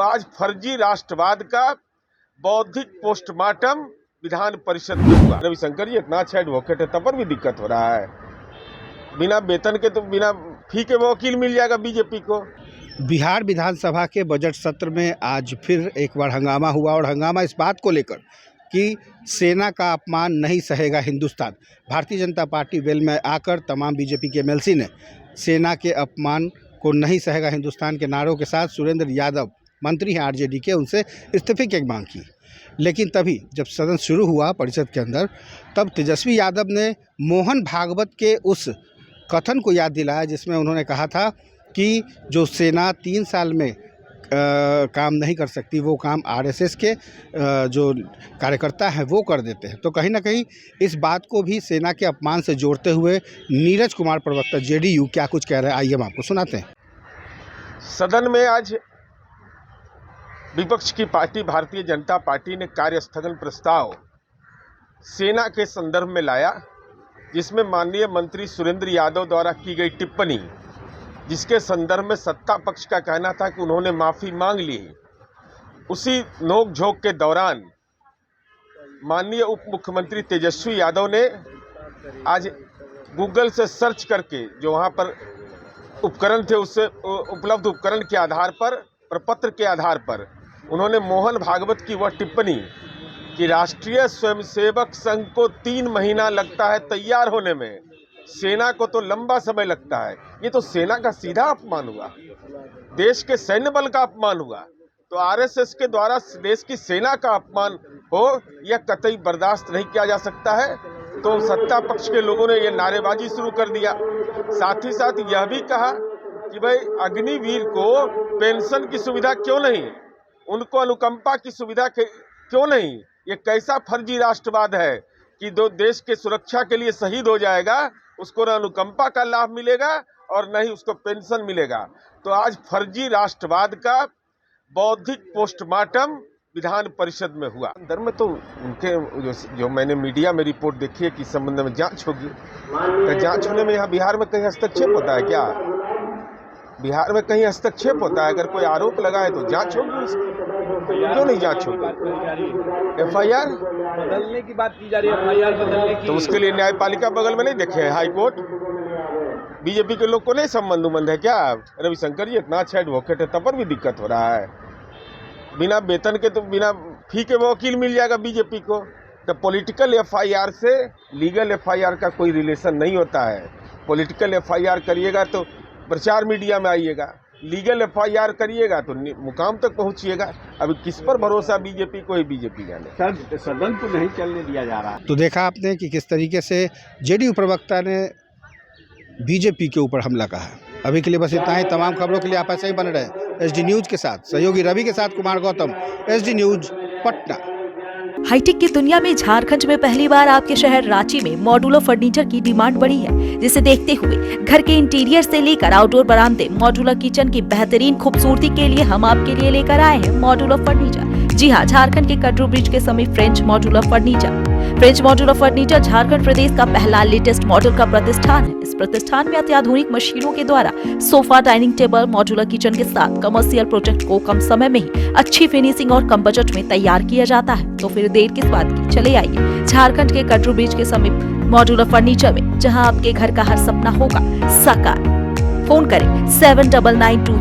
आज फर्जी राष्ट्रवाद का बौद्धिक पोस्टमार्टम विधान परिषद में हुआ। रविशंकर जी इतना अच्छा एडवोकेट है, तब पर भी दिक्कत हो रहा है। बिना वेतन के तो बिना फी के वकील मिल जाएगा बीजेपी को। बिहार विधानसभा के बजट सत्र में आज फिर एक बार हंगामा हुआ और हंगामा इस बात को लेकर कि सेना का अपमान नहीं सहेगा हिंदुस्तान। भारतीय जनता पार्टी वेल में आकर तमाम बीजेपी के एमएलसी ने सेना के अपमान को नहीं सहेगा हिंदुस्तान के नारों के साथ सुरेंद्र यादव मंत्री हैं आरजेडी के, उनसे इस्तीफे की मांग की। लेकिन तभी जब सदन शुरू हुआ परिषद के अंदर, तब तेजस्वी यादव ने मोहन भागवत के उस कथन को याद दिलाया जिसमें उन्होंने कहा था कि जो सेना 3 साल में काम नहीं कर सकती वो काम आरएसएस के जो कार्यकर्ता हैं वो कर देते हैं। तो कहीं ना कहीं इस बात को भी सेना के अपमान से जोड़ते हुए नीरज कुमार प्रवक्ता जेडीयू क्या कुछ कह रहे हैं, आइए हम आपको सुनाते हैं। सदन में आज विपक्ष की पार्टी भारतीय जनता पार्टी ने कार्य स्थगन प्रस्ताव सेना के संदर्भ में लाया, जिसमें माननीय मंत्री सुरेंद्र यादव द्वारा की गई टिप्पणी, जिसके संदर्भ में सत्ता पक्ष का कहना था कि उन्होंने माफ़ी मांग ली। उसी नोक-झोंक के दौरान माननीय उप मुख्यमंत्री तेजस्वी यादव ने आज गूगल से सर्च करके जो वहाँ पर उपकरण थे उससे उपलब्ध उपकरण के आधार पर, प्रपत्र के आधार पर उन्होंने मोहन भागवत की वह टिप्पणी कि राष्ट्रीय स्वयंसेवक संघ को 3 महीना लगता है तैयार होने में, सेना को तो लंबा समय लगता है। ये तो सेना का सीधा अपमान हुआ, देश के सैन्य बल का अपमान हुआ। तो आरएसएस के द्वारा देश की सेना का अपमान हो यह कतई बर्दाश्त नहीं किया जा सकता है। तो सत्ता पक्ष के लोगों ने ये नारेबाजी शुरू कर दिया। साथ ही साथ यह भी कहा कि भाई अग्निवीर को पेंशन की सुविधा क्यों नहीं, उनको अनुकंपा की सुविधा क्यों नहीं। ये कैसा फर्जी राष्ट्रवाद है कि जो देश के सुरक्षा के लिए शहीद हो जाएगा उसको न अनुकंपा का लाभ मिलेगा और न ही उसको पेंशन मिलेगा। तो आज फर्जी राष्ट्रवाद का बौद्धिक पोस्टमार्टम विधान परिषद में हुआ। अंदर में तो उनके जो मैंने मीडिया में रिपोर्ट देखी है कि इस संबंध में जांच होगी। तो जांच होने में यहाँ बिहार में कहीं हस्तक्षेप होता है क्या? बिहार में कहीं हस्तक्षेप होता है? अगर कोई आरोप लगा है तो जांच होगी उसकी, क्यों नहीं जांच होगी? एफआईआर बदलने की बात की जा रही है, एफआईआर बदलने की। तो उसके लिए न्यायपालिका बगल में नहीं देखे है हाई कोर्ट? बीजेपी के लोग को नहीं संबंध है क्या? रविशंकर जी इतना अच्छा एडवोकेट है, तब पर भी दिक्कत हो रहा है। बिना वेतन के तो बिना फी के वकील मिल जाएगा बीजेपी को। तो पॉलिटिकल एफआईआर से लीगल एफआईआर का कोई रिलेशन नहीं होता है। पॉलिटिकल एफआईआर करिएगा तो प्रचार मीडिया में आइएगा, लीगल एफआईआर करिएगा तो मुकाम तक पहुंचिएगा। अभी किस पर भरोसा बीजेपी को ही बीजेपी जाने। सर सदन को नहीं चलने दिया जा रहा। तो देखा आपने कि किस तरीके से जेडीयू प्रवक्ता ने बीजेपी के ऊपर हमला कहा। अभी के लिए बस इतना ही। तमाम खबरों के लिए आप ऐसे ही बने रहें एसडी न्यूज के साथ। सहयोगी रवि के साथ Kumar Gautam, SD news Patna. Hitech की दुनिया में झारखंड में पहली बार आपके शहर रांची में मॉड्यूलर फर्नीचर की डिमांड बढ़ी है, जिसे देखते हुए घर के इंटीरियर से लेकर आउटडोर बरामदे, मॉड्यूलर किचन की बेहतरीन खूबसूरती के लिए हम आपके लिए लेकर आए हैं मॉड्यूलर फर्नीचर। जी हाँ, झारखंड के कटरू ब्रिज के समीप French modular furniture. French modular furniture Jharkhand प्रदेश का पहला लेटेस्ट मॉडल का प्रतिष्ठान है। इस प्रतिष्ठान में अत्याधुनिक मशीनों के द्वारा sofa, dining table, modular kitchen के साथ कमर्शियल प्रोजेक्ट को कम समय में ही अच्छी फिनिशिंग और कम बजट में तैयार किया जाता है। तो फिर देर किस बात की, चले आइए झारखंड के कटरू ब्रिज के समीप मॉड्यूलर फर्नीचर में, जहां आपके घर का हर सपना होगा साकार। फोन करें 7992